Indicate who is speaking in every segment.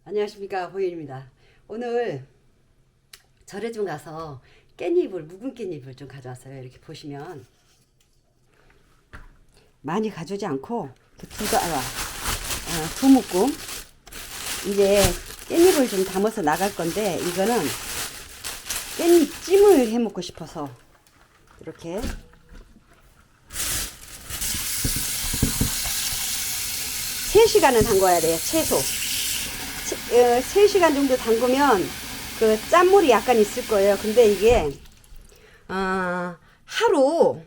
Speaker 1: 안녕하십니까, 보현입니다. 오늘 절에 좀 가서 깻잎을, 묵은 깻잎을 좀 가져왔어요. 이렇게 보시면 많이 가져오지 않고 두 묶음. 이제 깻잎을 좀 담아서 나갈 건데, 이거는 깻잎 찜을 해 먹고 싶어서 이렇게 3시간은 담궈야 돼요. 최소 3시간 정도 담그면 그 짠물이 약간 있을 거예요. 근데 이게 하루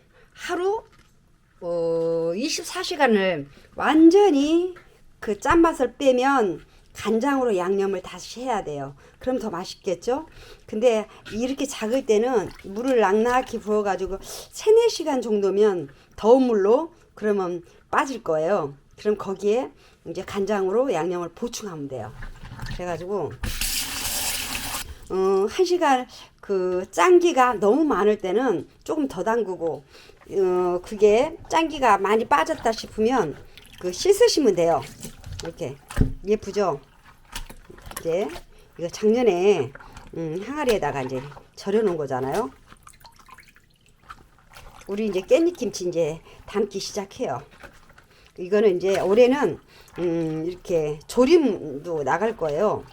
Speaker 1: 24시간을 완전히 그 짠맛을 빼면 간장으로 양념을 다시 해야 돼요. 그럼 더 맛있겠죠? 근데 이렇게 작을 때는 물을 낭낙히 부어가지고 3-4시간 정도면 더운 물로 그러면 빠질 거예요. 그럼 거기에 이제 간장으로 양념을 보충하면 돼요. 그래가지고 1시간 그 짠기가 너무 많을 때는 조금 더 담그고 그게 짠기가 많이 빠졌다 싶으면 그 씻으시면 돼요. 이렇게 예쁘죠? 이제 이거 작년에 항아리에다가 이제 절여 놓은 거잖아요. 우리 이제 깻잎김치 이제 담기 시작해요. 이거는 이제 올해는 이렇게 조림도 나갈 거예요.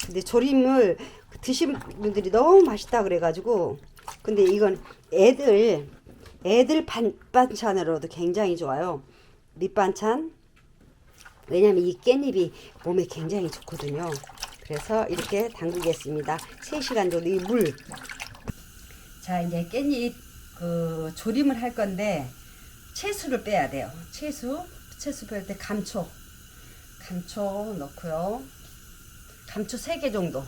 Speaker 1: 근데 조림을 드신 분들이 너무 맛있다 그래가지고, 근데 이건 애들 반찬으로도 굉장히 좋아요. 밑반찬. 왜냐면 이 깻잎이 몸에 굉장히 좋거든요. 그래서 이렇게 담그겠습니다. 3시간 정도 이 물. 자, 이제 깻잎 그 조림을 할 건데 채수를 빼야 돼요. 채수 뺄 때 감초 넣고요. 감초 3개 정도.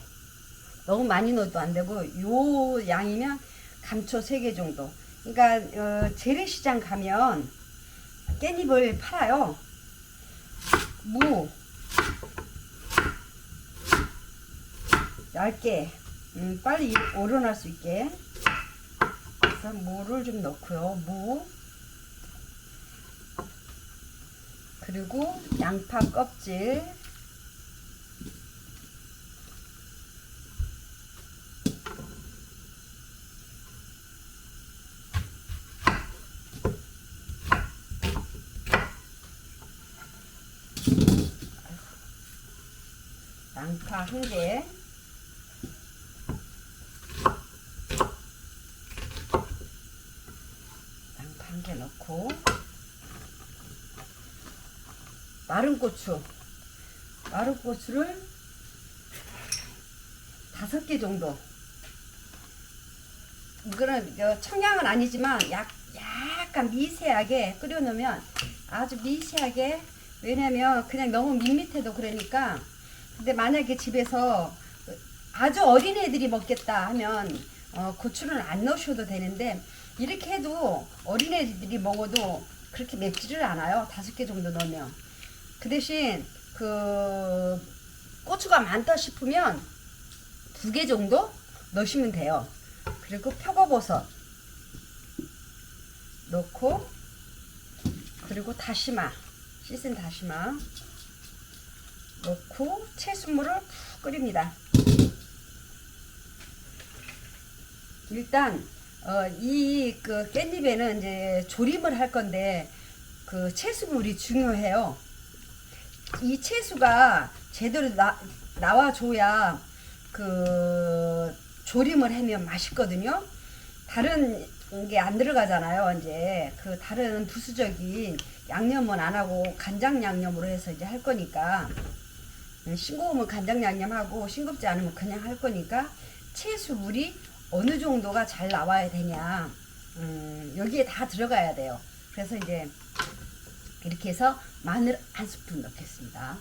Speaker 1: 너무 많이 넣어도 안 되고, 요 양이면 감초 3개 정도. 그러니까 재래시장 가면 깻잎을 팔아요. 무 얇게 빨리 오려날 수 있게. 그래서 무를 좀 넣고요. 무, 그리고 양파 껍질, 양파 1개, 양파 1개 넣고, 마른 고추를 5개 정도. 이거는 청량은 아니지만 약간 미세하게 끓여 놓으면, 아주 미세하게. 왜냐면 그냥 너무 밋밋해도 그러니까. 근데 만약에 집에서 아주 어린 애들이 먹겠다 하면 고추를 안 넣으셔도 되는데, 이렇게 해도 어린 애들이 먹어도 그렇게 맵지를 않아요. 5개 정도 넣으면. 그 대신 그 고추가 많다 싶으면 2개 정도 넣으시면 돼요. 그리고 표고버섯 넣고, 그리고 다시마, 씻은 다시마 넣고 채수물을 푹 끓입니다. 일단 이 그 깻잎에는 이제 조림을 할 건데 그 채수물이 중요해요. 이 채수가 제대로 나와줘야 그 조림을 하면 맛있거든요. 다른 게 안 들어가잖아요. 이제 그 다른 부수적인 양념은 안 하고 간장 양념으로 해서 이제 할 거니까, 싱거우면 간장 양념하고 싱겁지 않으면 그냥 할 거니까 채수물이 어느 정도가 잘 나와야 되냐, 여기에 다 들어가야 돼요. 그래서 이제 이렇게 해서 마늘 1스푼 넣겠습니다.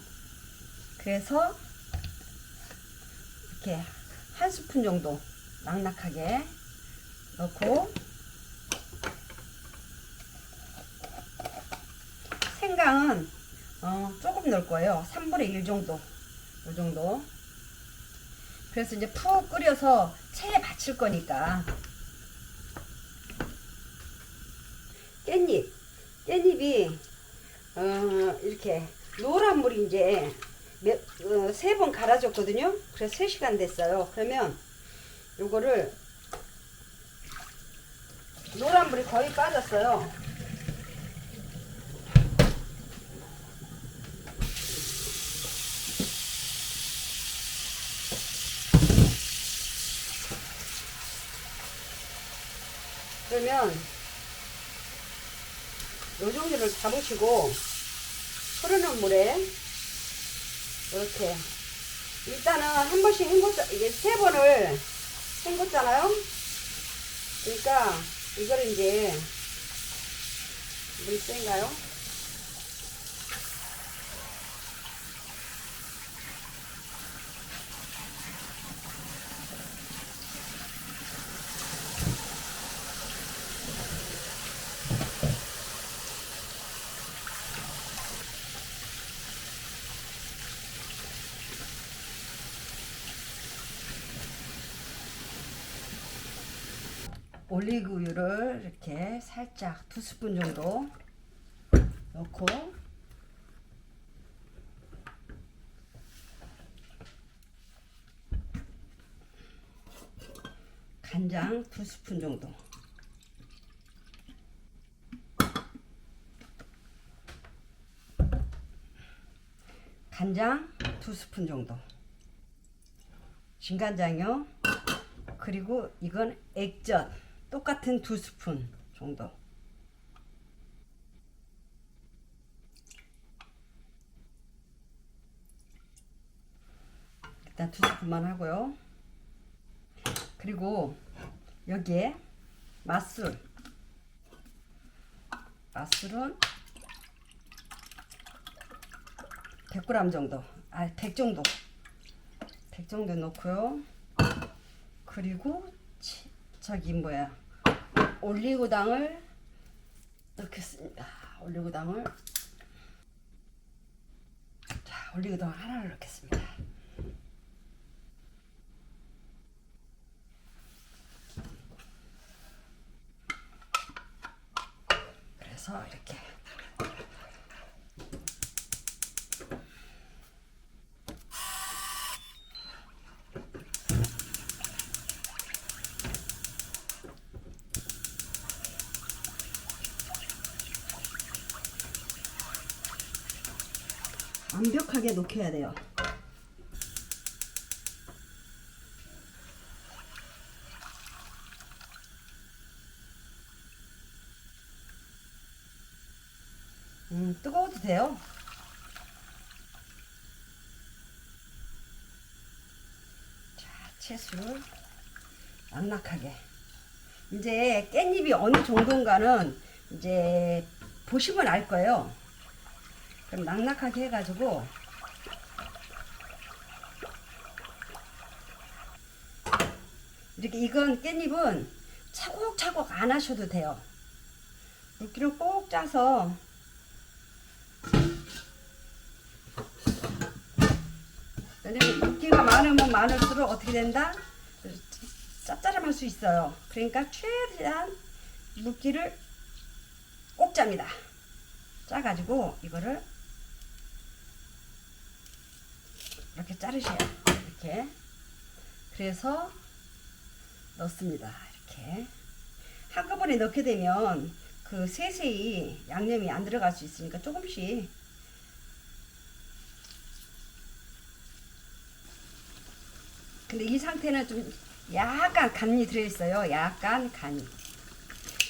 Speaker 1: 그래서 이렇게 1스푼 정도 낭낙하게 넣고, 생강은 조금 넣을 거예요. 3분의 1 정도. 이 정도. 그래서 이제 푹 끓여서 체에 받칠 거니까. 깻잎이 이렇게 노란 물이 이제 세 번 갈아줬거든요. 그래서 3시간 됐어요. 그러면 요거를 노란불이 거의 빠졌어요. 그러면 요 정도를 잡으시고 흐르는 물에 이렇게 일단은 한 번씩 이게 3번을 헹궜잖아요. 그러니까 이걸 이제 물이 센가요? 올리브유를 이렇게 살짝 2스푼 정도 넣고 간장 2스푼 정도 간장 2스푼 정도 진간장이요. 그리고 이건 액젓 똑같은 2스푼 정도. 일단 2스푼만 하고요. 그리고 여기에 맛술은 100g 정도, 100 정도, 100 정도 넣고요. 그리고 저기 올리고당을 넣겠습니다. 올리고당 하나를 넣겠습니다. 그래서 이렇게 완벽하게 녹여야 돼요. 뜨거워도 돼요. 자, 채소를 낭낙하게. 이제 깻잎이 어느 정도인가는 이제 보시면 알 거예요. 그럼 낭낙하게 해가지고 이렇게 이건 깻잎은 차곡차곡 안 하셔도 돼요. 물기를 꼭 짜서 왜냐면 물기가 많으면 많을수록 어떻게 된다? 짭짤할 수 있어요. 그러니까 최대한 물기를 꼭 짭니다. 짜가지고 이거를 이렇게 자르셔요. 이렇게. 그래서 넣습니다. 이렇게. 한꺼번에 넣게 되면 그 세세히 양념이 안 들어갈 수 있으니까 조금씩. 근데 이 상태는 좀 약간 간이 들어있어요. 약간 간이.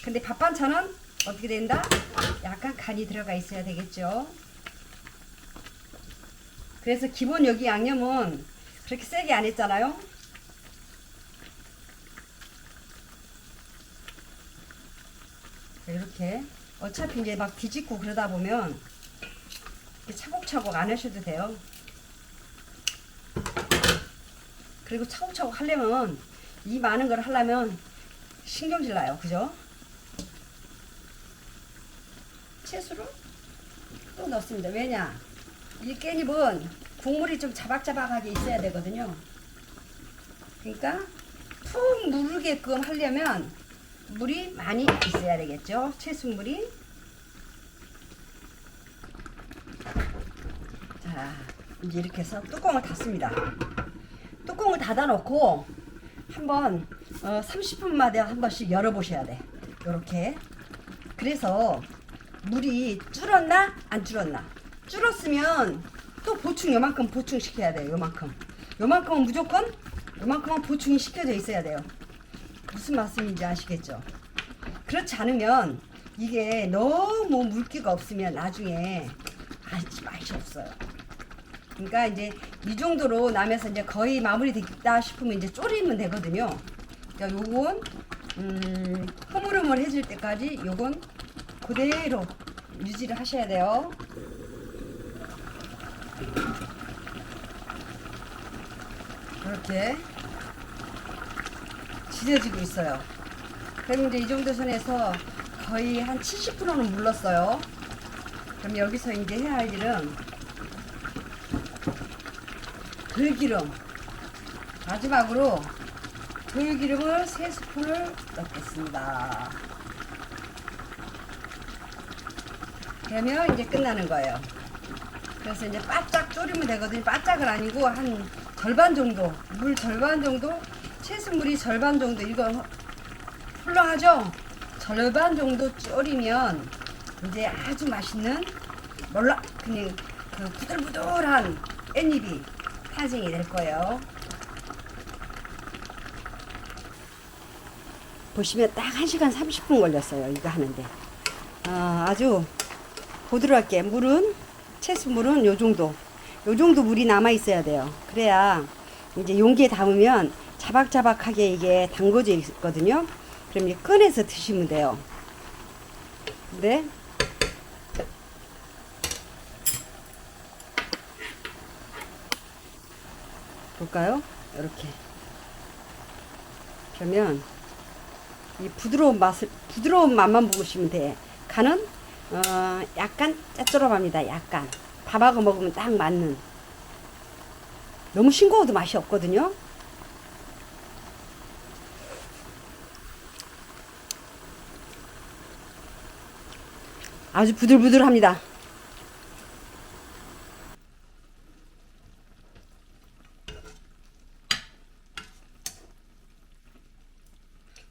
Speaker 1: 근데 밥 반찬은 어떻게 된다? 약간 간이 들어가 있어야 되겠죠. 그래서 기본 여기 양념은 그렇게 세게 안 했잖아요. 이렇게 어차피 이제 막 뒤집고 그러다 보면 차곡차곡 안 하셔도 돼요. 그리고 차곡차곡 하려면 이 많은 걸 하려면 신경질 나요. 그죠? 채소를 또 넣습니다. 왜냐? 이 깻잎은 국물이 좀 자박자박하게 있어야 되거든요. 그러니까 푹 누르게끔 하려면 물이 많이 있어야 되겠죠. 채소물이. 자, 이제 이렇게 해서 뚜껑을 닫습니다. 뚜껑을 닫아 놓고 한번 30분마다 한 번씩 열어 보셔야 돼. 요렇게. 그래서 물이 줄었나 안 줄었나. 줄었으면 또 보충 요만큼 보충시켜야 돼요. 요만큼은 무조건 요만큼은 보충이 시켜져 있어야 돼요. 무슨 말씀인지 아시겠죠? 그렇지 않으면 이게 너무 물기가 없으면 나중에 맛이 없어요. 그러니까 이제 이 정도로 나면서 이제 거의 마무리 됐다 싶으면 이제 졸이면 되거든요. 그러니까 요건 흐물흐물해질 때까지 요건 그대로 유지를 하셔야 돼요. 이렇게 지져지고 있어요. 그럼 이제 이 정도 선에서 거의 한 70%는 물렀어요. 그럼 여기서 이제 해야 할 일은 들기름. 마지막으로 들기름을 3스푼을 넣겠습니다. 그러면 이제 끝나는 거예요. 그래서 이제 바짝 졸이면 되거든요. 바짝은 아니고 한 절반 정도, 물 절반 정도, 채수물이 절반 정도, 이거 훌륭하죠? 절반 정도 졸이면 이제 아주 맛있는 그냥 그 부들부들한 깻잎이 탄생이 될 거예요. 보시면 딱 1시간 30분 걸렸어요. 이거 하는데. 아주 보드랍게 채수물은 요 정도 물이 남아 있어야 돼요. 그래야 이제 용기에 담으면 자박자박하게 이게 담궈져 있거든요. 그럼 이제 꺼내서 드시면 돼요. 네. 볼까요? 이렇게. 그러면 이 부드러운 맛만 보시면 돼. 간은 약간 짭조름합니다. 약간 밥하고 먹으면 딱 맞는. 너무 싱거워도 맛이 없거든요. 아주 부들부들합니다.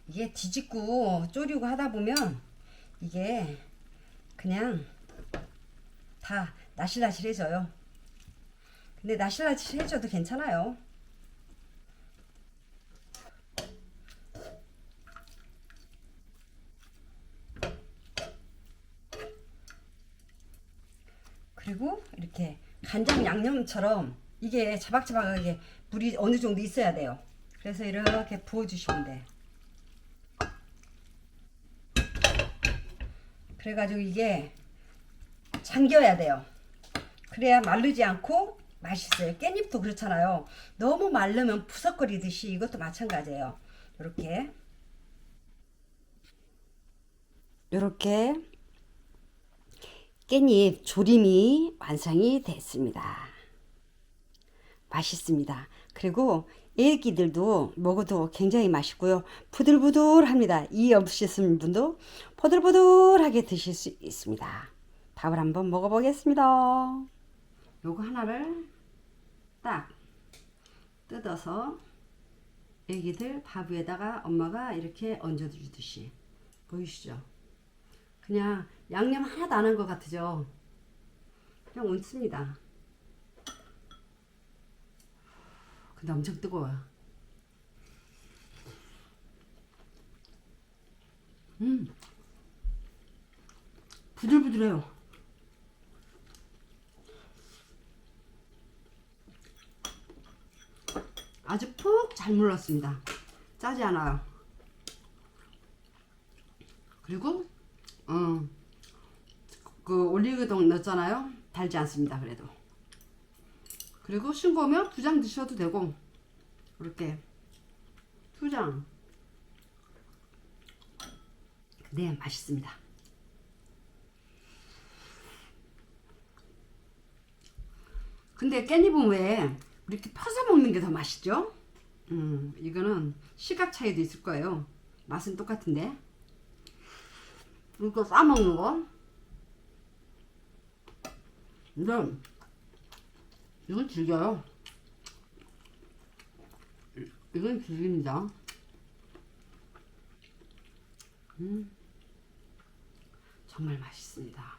Speaker 1: 이게 뒤집고 졸이고 하다 보면 이게 그냥 다 나실나실해져요. 근데 나실나실해져도 괜찮아요. 그리고 이렇게 간장 양념처럼 이게 자박자박하게 물이 어느 정도 있어야 돼요. 그래서 이렇게 부어주시면 돼. 그래가지고 이게 잠겨야 돼요. 그래야 마르지 않고 맛있어요. 깻잎도 그렇잖아요. 너무 마르면 푸석거리듯이 이것도 마찬가지예요. 이렇게 깻잎 조림이 완성이 됐습니다. 맛있습니다. 그리고 애기들도 먹어도 굉장히 맛있고요. 부들부들합니다. 이 없으신 분도 포들포들하게 드실 수 있습니다. 밥을 한번 먹어보겠습니다. 요거 하나를 딱 뜯어서 애기들 밥 위에다가 엄마가 이렇게 얹어주듯이 보이시죠? 그냥 양념 하나도 안 한 것 같으죠? 그냥 얹습니다. 근데 엄청 뜨거워요. 부들부들해요. 아주 푹 잘 물렀습니다. 짜지 않아요. 그리고 그 올리고당 넣었잖아요. 달지 않습니다. 그래도. 그리고 싱거우면 2장 드셔도 되고 이렇게 2장. 네, 맛있습니다. 근데 깻잎은 왜 이렇게 펴서 먹는 게 더 맛있죠? 이거는 시각 차이도 있을 거예요. 맛은 똑같은데. 이거 싸먹는 거. 근데 이건 질겨요. 이건 질깁니다. 정말 맛있습니다.